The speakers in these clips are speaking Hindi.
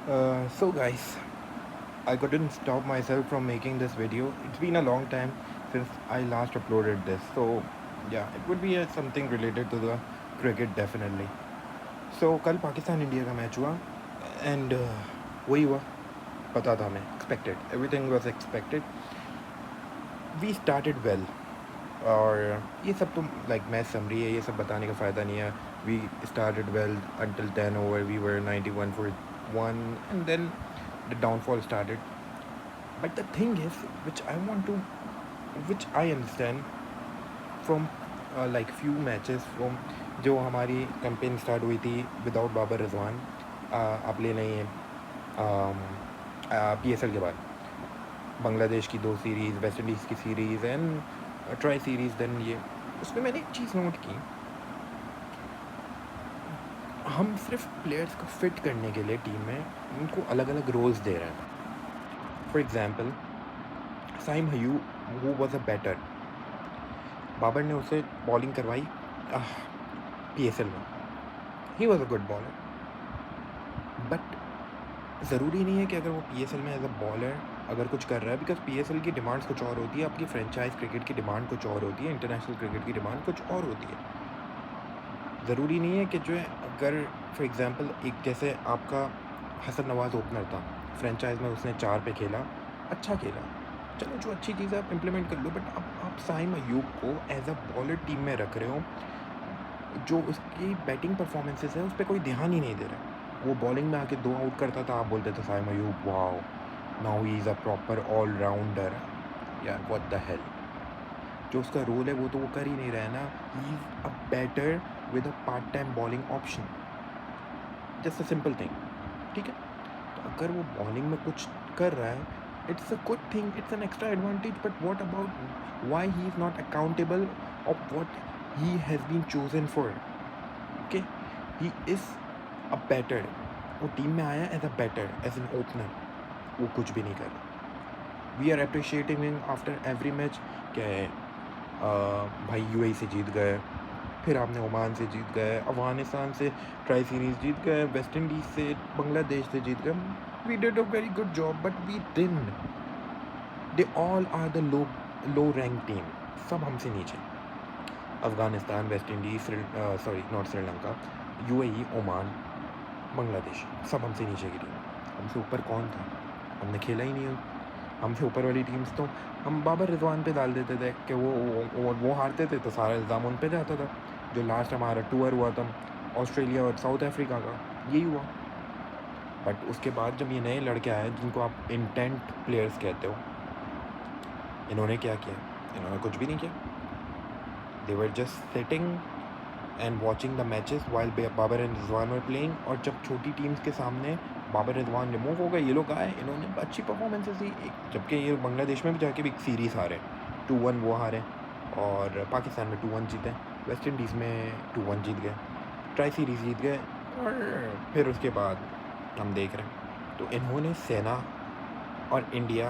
So guys, I couldn't stop myself from making this video. It's been a long time since I last uploaded this. So yeah, it would be something related to the cricket definitely. So कल पाकिस्तान इंडिया का मैच हुआ एंड वही हुआ पता था हमें expected everything was expected we started well और ये सब तो लाइक मैच समरी है ये सब बताने का फ़ायदा नहीं है we started well until 10 over we were 91 for 1 and then the downfall started. But the thing is, which I understand from like few matches from जो हमारी कैंपेन स्टार्ट हुई थी विदाउट बाबर रिजवान आप ले लें PSL के बाद बांग्लादेश की 2 सीरीज़, वेस्ट इंडीज़ की series and tri series then ये उसमें मैंने एक चीज़ नोट की हम सिर्फ प्लेयर्स को फिट करने के लिए टीम में उनको अलग अलग रोल्स दे रहे हैं. फॉर एग्ज़ाम्पल साइम हयू वो वॉज अ बैटर बाबर ने उसे बॉलिंग करवाई PSL में he was a good bowler but ज़रूरी नहीं है कि अगर वो PSL में एज अ बॉलर अगर कुछ कर रहा है बिकॉज PSL की डिमांड्स कुछ और होती है आपकी फ्रेंचाइज क्रिकेट की डिमांड कुछ और होती है इंटरनेशनल क्रिकेट की डिमांड कुछ और होती है. ज़रूरी नहीं है कि जो है अगर फॉर एग्ज़ाम्पल एक जैसे आपका हसन नवाज़ ओपनर था फ्रेंचाइज में उसने 4 पे खेला अच्छा खेला चलो जो अच्छी चीज़ है आप इम्प्लीमेंट कर लो बट अब आप साइम अयूब को एज अ बॉलर टीम में रख रहे हो जो उसकी बैटिंग परफॉर्मेंसेस है उस पर कोई ध्यान ही नहीं दे रहा. वो बॉलिंग में आके 2 आउट करता था आप बोलते थे Saim Ayub wow now he is a proper allrounder. यार व्हाट द हेल जो उसका रोल है वो तो वो कर ही नहीं रहा है ना. He is a batter with a part time bowling option just a simple thing. ठीक है तो अगर वो बॉलिंग में कुछ कर रहा है it's a good thing, it's an extra advantage, but what about why he is not accountable of what he has been chosen for. Okay, he is a batter वो टीम में आया as a batter as an opener वो कुछ भी नहीं कर रहा. We are appreciating him after every match क्या है भाई UAE से जीत गए फिर आपने ओमान से जीत गए अफगानिस्तान से ट्राई सीरीज़ जीत गए वेस्ट इंडीज़ से बांग्लादेश से जीत गए. We did a very good job but we didn't. They all are the low rank team सब हमसे नीचे Afghanistan West Indies sorry not Sri Lanka UAE Oman Bangladesh सब हमसे नीचे की टीम. हमसे ऊपर कौन था हमने खेला ही नहीं. हमसे ऊपर वाली टीम्स तो हम बाबर रिजवान पे डाल देते थे कि वो हारते थे तो सारा इल्ज़ाम उन पे जाता था. जो लास्ट हमारा टूर हुआ था ऑस्ट्रेलिया और साउथ अफ्रीका का यही हुआ. बट उसके बाद जब ये नए लड़के आए जिनको आप इंटेंट प्लेयर्स कहते हो इन्होंने क्या किया इन्होंने कुछ भी नहीं किया. They were just sitting and watching the matches while Babar and Rizwan were playing. और जब छोटी टीम्स के सामने बाबर रिजवान रिमूव हो गए ये लोग आए इन्होंने अच्छी परफॉर्मेंसेस दी जबकि ये बांग्लादेश में भी जाके भी एक सीरीज़ हारे 2-1 वो हारे और पाकिस्तान में 2-1 जीते वेस्ट इंडीज़ में 2-1 जीत गए ट्राई सीरीज़ जीत गए और फिर उसके बाद हम देख रहे हैं तो इन्होंने सेना और इंडिया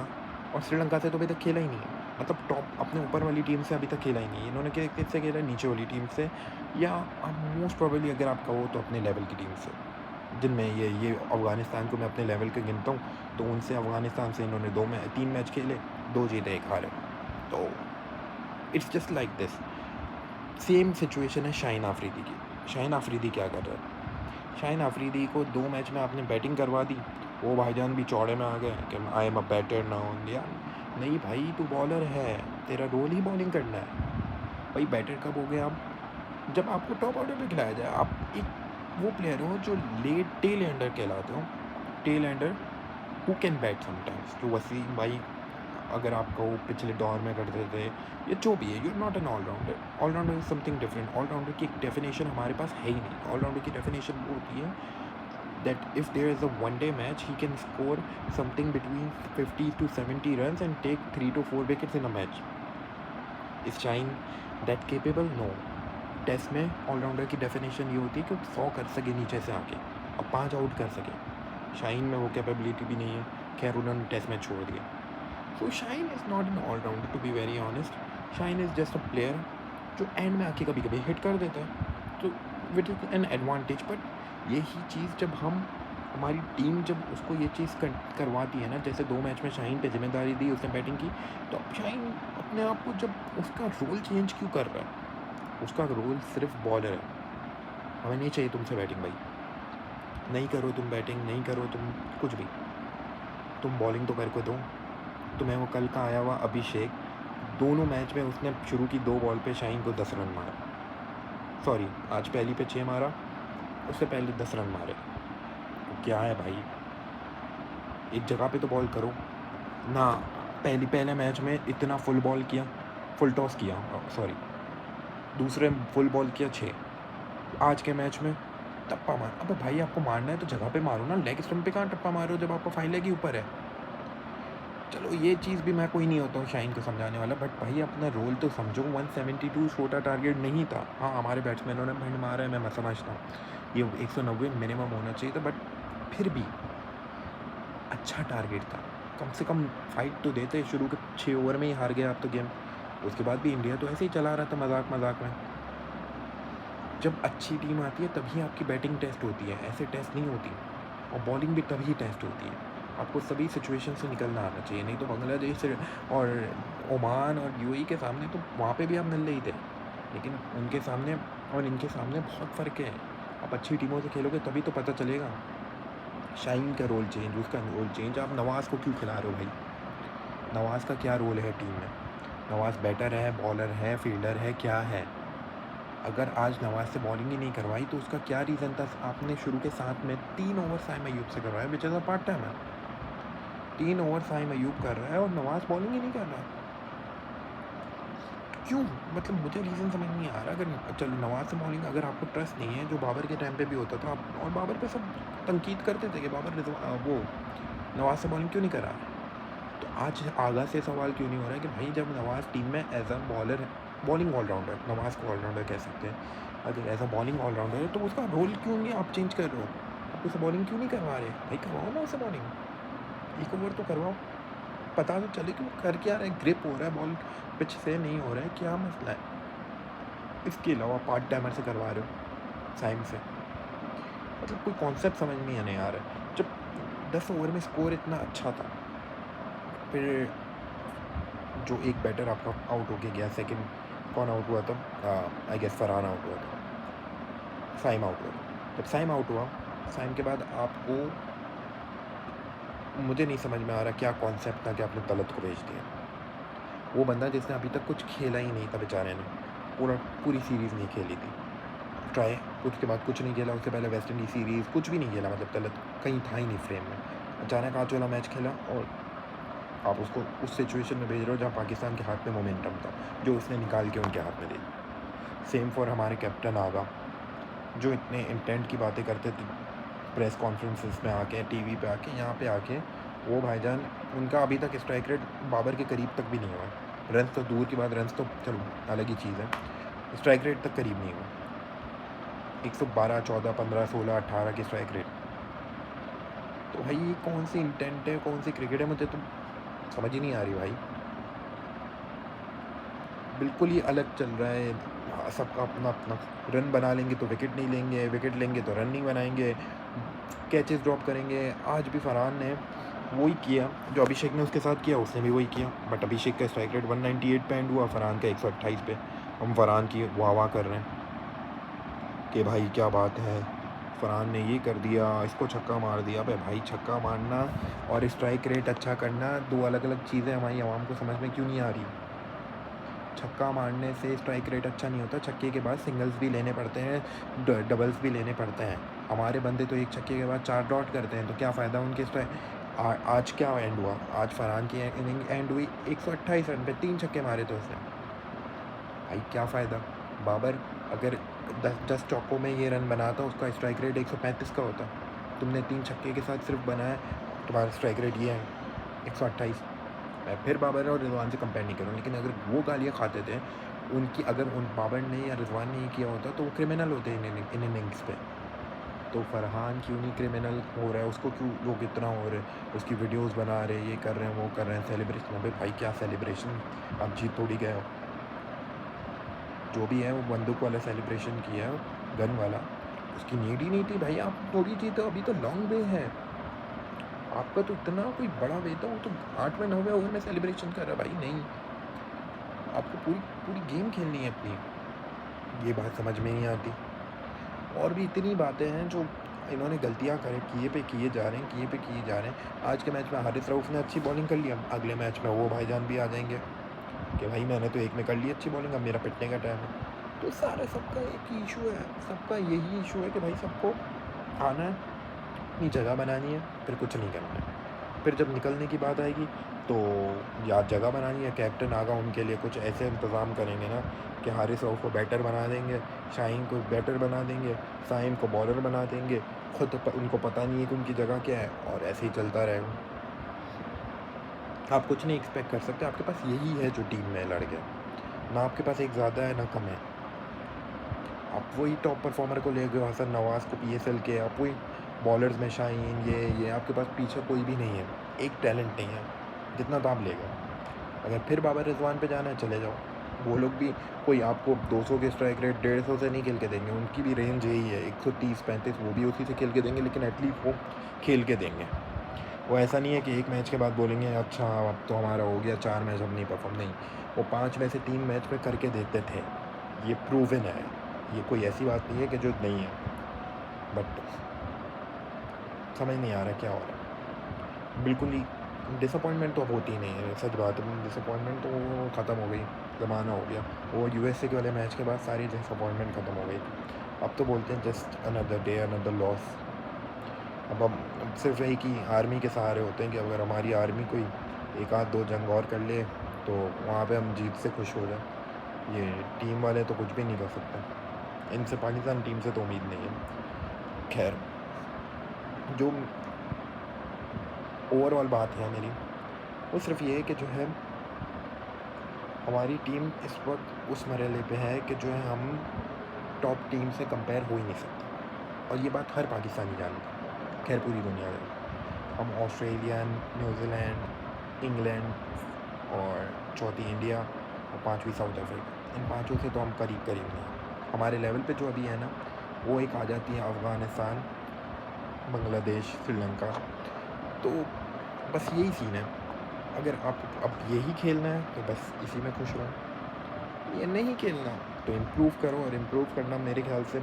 और श्रीलंका से तो अभी तक खेला ही नहीं है. मतलब टॉप अपने ऊपर वाली टीम से अभी तक खेला ही नहीं है. इन्होंने किससे खेला नीचे वाली टीम से या अब मोस्ट प्रोबेबली अगर आप कहो तो अपने लेवल की टीम से जिनमें ये अफ़गानिस्तान को मैं अपने लेवल के गिनता हूँ तो उनसे अफ़गानिस्तान से इन्होंने 3 मैच खेले 2 जीते 1 हारे. तो it's just like this. Same situation है शाहीन आफरीदी की. शाहीन आफरीदी क्या कर रहा है शाहीन आफरीदी को 2 मैच में आपने बैटिंग करवा दी वो भाईजान भी चौड़े में आ गए कि I am a batter now. यार नहीं भाई तू बॉलर है तेरा रोल ही बॉलिंग करना है. भाई बैटर कब हो गए आप जब आपको टॉप ऑर्डर पे खिलाया जाए. आप एक वो प्लेयर हो जो लेट टेल एंडर कहलाते हो. Tail ender who can bat sometimes जो वसीम भाई अगर आप कहो पिछले दौर में करते थे या जो भी है you are not an allrounder. Allrounder is something different. Allrounder की एक डेफिनेशन हमारे पास है ही नहीं. ऑलराउंडर की डेफिनेशन वो होती है that if there is a one-day match, he can score something between 50 to 70 runs and take 3 to 4 wickets in a match. Is Shaheen that capable? No. Test में ऑलराउंडर की डेफिनेशन ये होती है कि 100 कर सके नीचे से आके और 5 आउट कर सके. शाहीन में वो कैपेबिलिटी भी नहीं है. खैर उन्होंने टेस्ट में छोड़ दिया. So Shaheen is not an allrounder to be very honest. Shaheen is just a player जो एंड में आके कभी कभी हिट कर देता है तो with is an advantage. But यही चीज़ जब हम हमारी टीम जब उसको ये चीज़ करवाती है ना, जैसे 2 मैच में शाहीन पे ज़िम्मेदारी दी, उसने बैटिंग की, तो अब शाहीन अपने आप को जब उसका रोल चेंज क्यों कर रहा है? उसका रोल सिर्फ बॉलर है। हमें नहीं चाहिए तुमसे बैटिंग भाई, नहीं करो तुम बैटिंग, नहीं करो तुम कुछ भी, तुम बॉलिंग तो कर को दो। तुम्हें वो कल का आया हुआ अभिषेक, दोनों मैच में उसने शुरू की 2 बॉल पे शाहीन को 10 रन मारा। सॉरी, आज पहली पे 6 मारा, उससे पहले 10 रन मारे। तो क्या है भाई, एक जगह पे तो बॉल करो ना। पहले मैच में इतना फुल बॉल किया, फुल टॉस किया, सॉरी, दूसरे फुल बॉल किया 6। आज के मैच में टप्पा मार। अबे भाई, आपको मारना है तो जगह पे मारो ना, लेग स्टंप पे कहाँ टप्पा मारो जब आपका 5 लेग ही ऊपर है। चलो ये चीज़ भी मैं कोई नहीं होता हूँ शाहीन को समझाने वाला, बट भाई अपना रोल तो समझो। 172 छोटा टारगेट नहीं था। हाँ, हमारे बैट्समैनों ने भंड मारा है, मैं समझता हूँ, ये 190 मिनिमम होना चाहिए था, बट फिर भी अच्छा टारगेट था। कम से कम फाइट तो देते। शुरू के 6 ओवर में ही हार गया आप तो गेम। उसके बाद भी इंडिया तो ऐसे ही चला रहा था मजाक मजाक में। जब अच्छी टीम आती है तभी आपकी बैटिंग टेस्ट होती है, ऐसे टेस्ट नहीं होती। और बॉलिंग भी तभी टेस्ट होती है। आपको सभी सिचुएशन से निकलना आना चाहिए, नहीं तो बांग्लादेश और ओमान और यूएई के सामने तो वहाँ पे भी आप नल्ले ही थे, लेकिन उनके सामने और इनके सामने बहुत फ़र्क है। आप अच्छी टीमों से खेलोगे तभी तो पता चलेगा। शाहीन का रोल चेंज, उसका रोल चेंज। आप नवाज़ को क्यों खिला रहे हो भाई? नवाज़ का क्या रोल है टीम में? नवाज़ बैटर है, बॉलर है, फील्डर है, क्या है? अगर आज नवाज़ से बॉलिंग ही नहीं करवाई तो उसका क्या रीज़न था? आपने शुरू के 7 में 3 ओवर साइम अयूब से करवाया, which is a part time है। 3 ओवर साइम अयूब कर रहा है और नवाज़ बॉलिंग ही नहीं कर रहा है। क्यों? मतलब मुझे रीज़न समझ नहीं आ रहा। अगर चलो नवाज़ से बॉलिंग, अगर आपको ट्रस्ट नहीं है, जो बाबर के टाइम पे भी होता था, और बाबर पे सब तनकीद करते थे कि बाबर वो नवाज़ से बॉलिंग क्यों नहीं करा। तो आज आगा से सवाल क्यों नहीं हो रहा है कि भाई जब नवाज़ टीम में एज अ बॉलर है, बॉलिंग ऑलराउंडर, नवाज़ को ऑलराउंडर कह सकते हैं, अगर एज अ बॉलिंग ऑलराउंडर है तो उसका रोल क्यों नहीं आप चेंज कर रहे हो? आप उसे बॉलिंग क्यों नहीं करवा रहे? भाई करवाओ ना उसे बॉलिंग, एक ओवर तो करवाओ, पता तो चले कि वो कर क्या रहा है। ग्रिप हो रहा है बॉल, पिच से नहीं हो रहा है, क्या मसला है? इसके अलावा पार्ट टाइमर से करवा रहे हो, साइम से, मतलब कोई कॉन्सेप्ट समझ में नहीं आ रहा है। जब 10 ओवर में स्कोर इतना अच्छा था, फिर जो एक बैटर आपका आउट होके गया, सेकंड कौन आउट हुआ था? आई गेस फरहान आउट हुआ था, साइम आउट हुआ था। जब साइम आउट हुआ, साइम के बाद आपको, मुझे नहीं समझ में आ रहा क्या कॉन्सेप्ट था कि आपने तलत को भेज दिया। वो बंदा जिसने अभी तक कुछ खेला ही नहीं था बेचारे ने, पूरी सीरीज़ नहीं खेली थी, ट्राई, उसके बाद कुछ नहीं खेला, उससे पहले वेस्ट इंडीज़ सीरीज़ कुछ भी नहीं खेला, मतलब तलत कहीं था ही नहीं फ्रेम में। अचानक आज वाला मैच खेला और आप उसको उस सिचुएशन में भेज रहे हो जहाँ पाकिस्तान के हाथ में मोमेंटम था, जो उसने निकाल के उनके हाथ में दे। सेम फॉर हमारे कैप्टन आगा, जो इतने इंटेंट की बातें करते थे प्रेस कॉन्फ्रेंसेस में आके, टीवी पे आके, यहाँ पे आके, वो भाईजान, उनका अभी तक स्ट्राइक रेट बाबर के करीब तक भी नहीं हुआ। रन्स तो दूर की बात, रन्स तो चलो अलग ही चीज़ है, स्ट्राइक रेट तक करीब नहीं हुआ। 112, 14, 15, 16, 18 की स्ट्राइक रेट। तो भाई ये कौन सी इंटेंट है, कौन सी क्रिकेट है, मुझे तो समझ ही नहीं आ रही भाई। बिल्कुल ही अलग चल रहा है। सबका अपना अपना, रन बना लेंगे तो विकेट नहीं लेंगे, विकेट लेंगे तो रन नहीं बनाएंगे, कैचेस ड्रॉप करेंगे। आज भी फरहान ने वही किया जो अभिषेक ने उसके साथ किया, उसने भी वही किया, बट अभिषेक का स्ट्राइक रेट 198 पे एंड हुआ, फरहान का 128 पे। हम फरहान की वाह वाह कर रहे हैं कि भाई क्या बात है, फरहान ने ये कर दिया, इसको छक्का मार दिया। भाई छक्का मारना और स्ट्राइक रेट अच्छा करना दो अलग अलग चीज़ें हमारी आवाम को समझ में क्यों नहीं आ रही? छक्का मारने से स्ट्राइक रेट अच्छा नहीं होता, छक्के के बाद सिंगल्स भी लेने पड़ते हैं, डबल्स भी लेने पड़ते हैं। हमारे बंदे तो एक छक्के के बाद 4 डॉट करते हैं, तो क्या फ़ायदा उनके आज क्या एंड हुआ? आज फरहान की इनिंग एंड हुई 128 रन पे, 3 छक्के मारे थे उसने। भाई क्या फ़ायदा? बाबर अगर 10 चौकों में ये रन बनाता, उसका स्ट्राइक रेट 135 का होता। तुमने 3 छक्के के साथ सिर्फ बनाया, तुम्हारा स्ट्राइक रेट ये है 128। मैं फिर बाबर और रिजवान से कंपेयर नहीं करूँ, लेकिन अगर वो गालियाँ खाते थे उनकी, अगर उन बाबर ने या रिजवान ने ये किया होता तो वो क्रिमिनल होते इन इनिंग्स पे। तो फरहान क्यों नहीं क्रिमिनल हो रहा है? उसको क्यों लोग इतना हो रहे हैं, उसकी वीडियोस बना रहे हैं, ये कर रहे हैं, वो कर रहे हैं, सेलिब्रेशन। अबे भाई क्या सेलिब्रेशन, आप जीत थोड़ी गए हो। जो भी है वो बंदूक वाला सेलिब्रेशन किया है, गन वाला। उसकी नीड ही नहीं थी भाई, आप थोड़ी थी तो अभी तो लॉन्ग वे है, आपका तो इतना कोई बड़ा वे था, वो तो 8वें 9वें ओवर में सेलिब्रेशन कर रहा भाई, नहीं, आपको पूरी पूरी गेम खेलनी है अपनी, ये बात समझ में नहीं आती। और भी इतनी बातें हैं जो इन्होंने गलतियाँ करे किए पे किए जा रहे हैं, किए पे किए जा रहे हैं। आज के मैच में हारिस रऊफ़ ने अच्छी बॉलिंग कर ली, अब अगले मैच में वो भाईजान भी आ जाएंगे कि भाई मैंने तो एक में कर ली अच्छी बॉलिंग, अब मेरा पिटने का टाइम है। तो सारा सबका एक ही इशू है, सबका यही इशू है कि भाई सबको आना है, अपनी जगह बनानी है, फिर कुछ नहीं करना है। फिर जब निकलने की बात आएगी तो या जगह बनानी है, कैप्टन आगा उनके लिए कुछ ऐसे इंतज़ाम करेंगे ना कि हारिस रऊफ़ को बैटर बना देंगे, शाहीन को बैटर बना देंगे, साइम को बॉलर बना देंगे, खुद उनको पता नहीं है कि उनकी जगह क्या है, और ऐसे ही चलता रहेगा। आप कुछ नहीं एक्सपेक्ट कर सकते, आपके पास यही है जो टीम में लड़ गया, ना आपके पास एक ज़्यादा है ना कम है। आप वही टॉप परफॉर्मर को ले गए हसन नवाज़ को पीएसएल के, आप वही बॉलर्स में शाहीन, ये आपके पास पीछे कोई भी नहीं है, एक टैलेंट नहीं है, जितना तो आप ले गए। अगर फिर बाबर रिजवान पे जाना है चले जाओ, वो लोग भी कोई आपको 200 के स्ट्राइक रेट 150 से नहीं खेल के देंगे, उनकी भी रेंज यही है 130-35, वो भी उसी से खेल के देंगे, लेकिन एटलीस्ट वो खेल के देंगे। वो ऐसा नहीं है कि एक मैच के बाद बोलेंगे अच्छा अब तो हमारा हो गया 4 मैच हम नहीं परफॉर्म, नहीं, वो 5 में से 3 मैच में करके देते थे, ये प्रूवन है, ये कोई ऐसी बात नहीं है कि जो नहीं है, बट समझ नहीं आ रहा क्या हो रहा है। बिल्कुल ही डिसअपॉइंटमेंट तो अब होती ही नहीं है, सच बात है, डिसअपॉइंटमेंट तो ख़त्म हो गई, ज़माना हो गया। वो यूएसए के वाले मैच के बाद सारी डिसअपॉइंटमेंट ख़त्म हो गई। अब तो बोलते हैं just another day another loss. अब सिर्फ यही कि आर्मी के सहारे होते हैं कि अगर हमारी आर्मी कोई एक आध दो जंग और कर ले तो वहाँ पे हम जीत से खुश हो जाए। ये टीम वाले तो कुछ भी नहीं कर सकते, इनसे पाकिस्तान टीम से तो उम्मीद नहीं है। खैर, जो ओवरऑल बात है मेरी, वो सिर्फ ये है कि जो है हमारी टीम इस वक्त उस मरहले पे है कि जो है हम टॉप टीम से कंपेयर हो ही नहीं सकते, और ये बात हर पाकिस्तानी जानता है, खैर पूरी दुनिया में। हम ऑस्ट्रेलिया, न्यूजीलैंड, इंग्लैंड और चौथी इंडिया और पांचवी साउथ अफ्रीका, इन पांचों से तो हम करीब करीब नहीं। हमारे लेवल पे जो अभी है ना, वो एक आ जाती है अफ़गानिस्तान, बांग्लादेश, श्रीलंका। तो बस यही सीन है, अगर आप अब यही खेलना है तो बस इसी में खुश रहो, ये नहीं खेलना तो इम्प्रूव करो, और इम्प्रूव करना मेरे ख्याल से